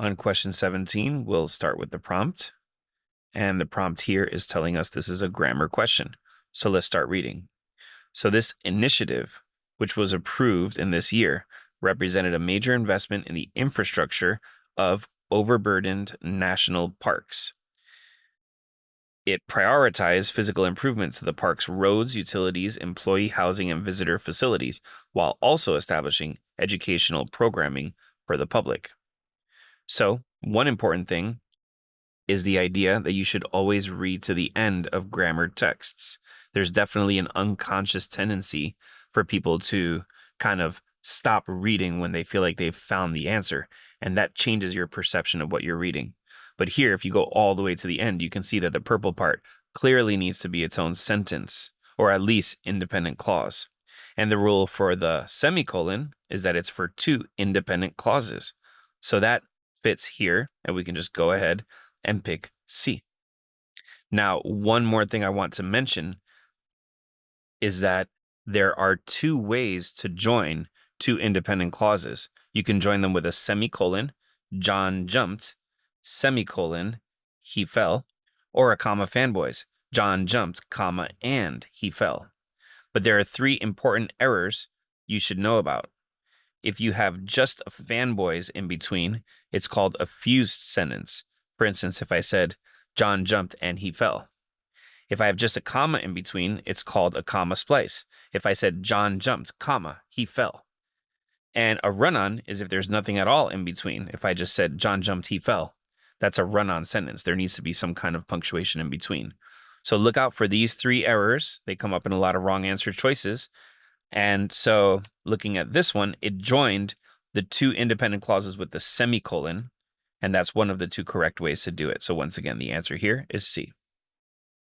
On question 17, we'll start with the prompt. And the prompt here is telling us this is a grammar question. So let's start reading. So this initiative, which was approved in this year, represented a major investment in the infrastructure of overburdened national parks. It prioritized physical improvements to the park's roads, utilities, employee housing, and visitor facilities, while also establishing educational programming for the public. So, one important thing is the idea that you should always read to the end of grammar texts. There's definitely an unconscious tendency for people to kind of stop reading when they feel like they've found the answer, and that changes your perception of what you're reading. But here, if you go all the way to the end, you can see that the purple part clearly needs to be its own sentence, or at least independent clause. And the rule for the semicolon is that it's for two independent clauses. So that fits here, and we can just go ahead and pick C. Now, one more thing I want to mention is that there are two ways to join two independent clauses. You can join them with a semicolon, John jumped, semicolon, he fell, or a comma fanboys, John jumped, comma, and he fell. But there are three important errors you should know about. If you have just a fanboys in between, it's called a fused sentence. For instance, if I said, John jumped and he fell. If I have just a comma in between, it's called a comma splice. If I said, John jumped, comma, he fell. And a run-on is if there's nothing at all in between. If I just said, John jumped, he fell, that's a run-on sentence. There needs to be some kind of punctuation in between. So look out for these three errors. They come up in a lot of wrong answer choices. And so looking at this one, it joined the two independent clauses with the semicolon, and that's one of the two correct ways to do it. So once again, the answer here is C.